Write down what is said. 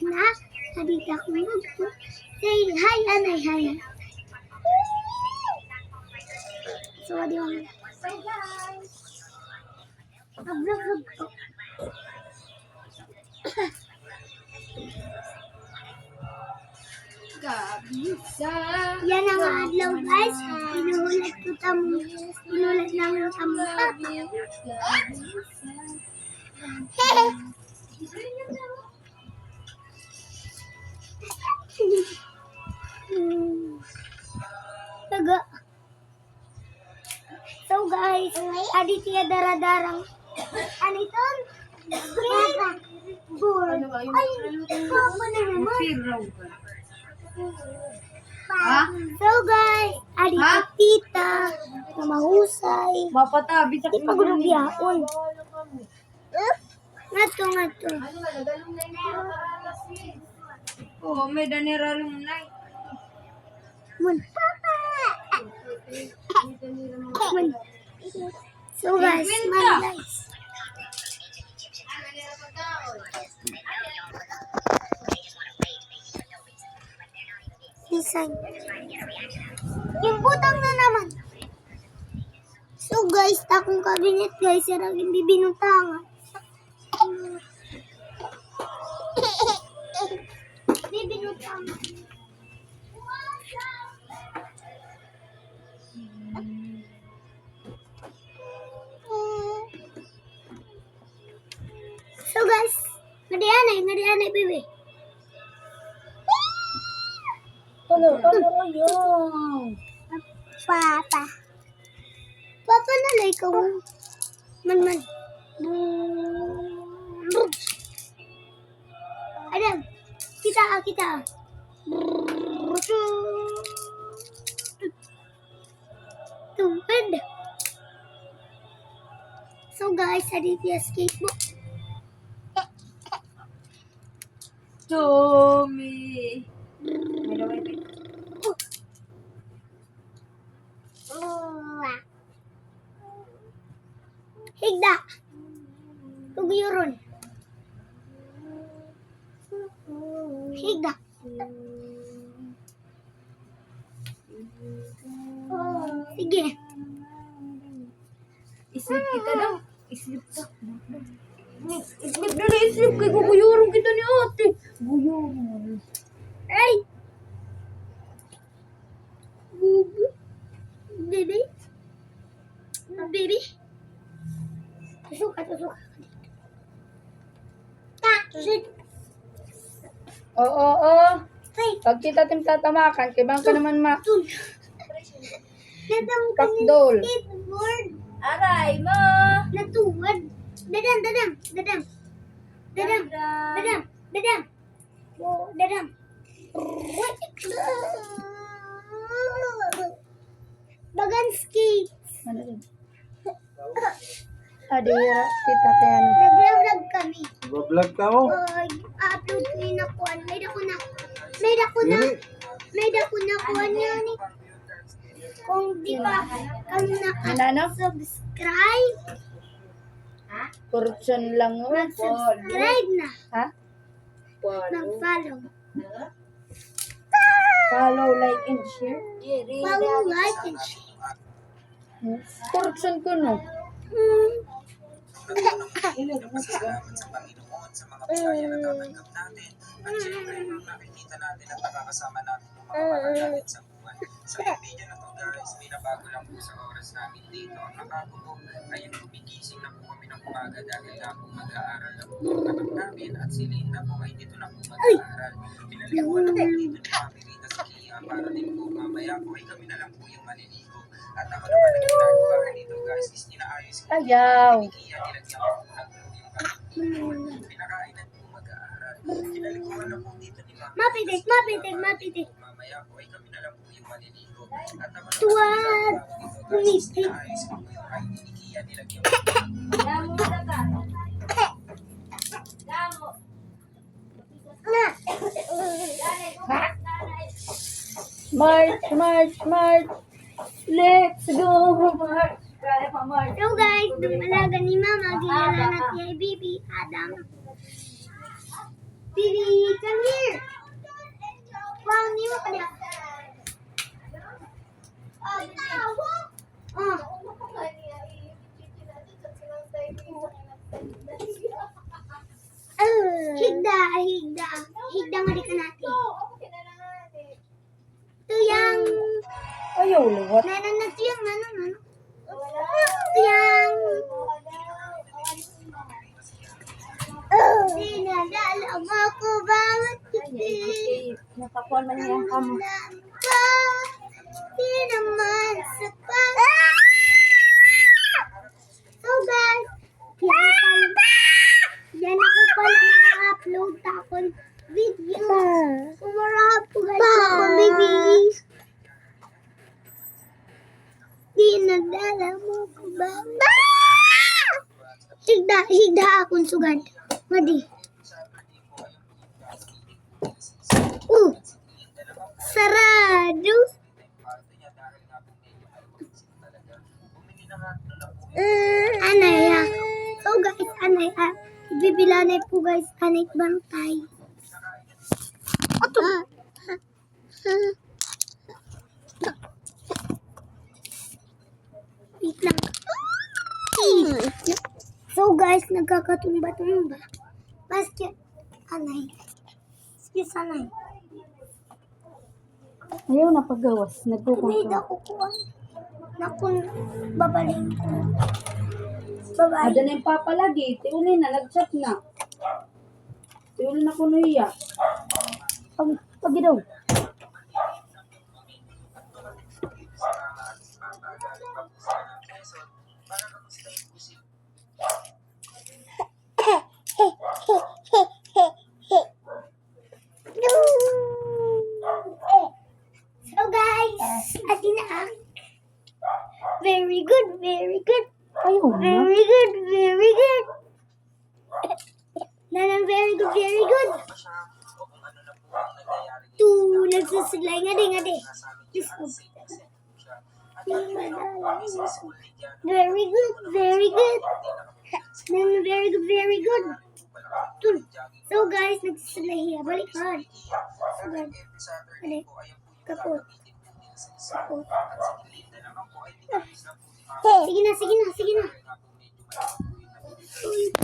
na. Halika ko magpo. Say hi, anay, hi. So, di mo. So, guys. Mag-vlog ko. Yan ang adlaw, guys. Pinulat ko tamo. Pinulat namin tamo. Hehe. Taga. So guys, aditya daradarang ano ito? Board. Ay, papa na naman. So guys, aditya tita na mahusay. Mapatabi sa Di pa gulo biyahon. Ngato. Oh, may daniralong nai. Mun. Mun. So guys, guys. Design. Yung butang na naman. So guys, takong kabinet guys, sarang hindi binutangan. Hindi binutangan. So guys, ngadi-anay, baby. Ano yun? Papa na ikaw. Man. Adam, kita. Tupad. So guys, aditya skateboard. Tommy. Higda. Tugiyuron. Higda. Sige. Islip kita daw. Islip ka. Islip na islip. Kaya guguyurong kita ni ate. Guyurong. Ay! Baby? Suka. Oo. Ay! Pag kita tatamakan, kaya bang ka naman Dadam ka ng Kakdol. skateboard. Aray mo! Natuwad. Dadam. Bagan skates. Ano yun? Adira, kita kaya ano. Nag-vlog kami. Bablog ka mo? Upload ko yung nakuhan. May dako na kuhan yan eh. Kung di pa kami Ano? subscribe, Portion lang mo. mag-subscribe na. Ha? Mag-follow. Follow, like, and share. Follow, like, and share. Portion ko no. Nagpapasalamat sa Panginoon sa mga biyaya na tatanggap natin. At syempre, nung nakikita natin at nakakasama natin yung mga mahal natin sa buwan. Sa video na to guys, binabago lang po sa oras namin dito. Ang nakago po ay yung gumigising na po kami ng umaga dahil nga po mag-aaral na po ang anak namin at si Linda po ay dito na po mag-aaral. Pinalikuan na po dito ni Mami Rita sa Kia para din po mamaya po ay kami na lang po yung maliligo. At ako naman ang ginagawa ko dito guys is inaayos ko Ayaw. ni Kia, nilagyan ko po ng glue yung kami. Pinakainan po mag-aaral. Pinalikuan na po dito ni Mami. Mapitik. Mamaya po ay kami na lang po yung maliligo. At ako naman Tuwad. Pumitik. inaayos ko po yung ID ni Kia, nilagyan ko po. March. Let's go, March. Kaya pa, March. So guys, ng malaga ni Mama, ginala na si Bibi, Adam. Baby, come here. Wow, niyo ka na. Higda, higda. Higda nga di ka natin. Tuyang. Ayaw, luwat. Nananag tuyang, Tuyang. Dinadala mo ko bawat titik. Natapuan man niya ang kamo. Di naman sa So guys, yan ako pala naka-upload takon video. Kumarahan po guys ako babies. Dinadala mo ko ba? Higda akong sugad. Madi. Sarado. Anay ha. So guys, anay ha. Bibilanay po guys, anay bangkay. Ato. Wait lang. So guys, nagkakatumba-tumba. Basket. Anay. Excuse anay. Ayaw na paggawas. May Nagkukuha. nakukuha. Nakun, babaling ko. Babay. Ada na yung papalagi. Tiuli na. Nag-chat na. Tiuli na ko iya. Pag daw. So guys, atin na. Very good, very good. Ayaw na. Very good, very good. Nanang very good, very good. Two, nagsusulay nga di. Diyos ko. Very good, very good. Nanang very good, very good. Two. So guys, nagsusulay hiya. Balikan. So guys, balik. Kapot. Kapot. Sige na. Uy,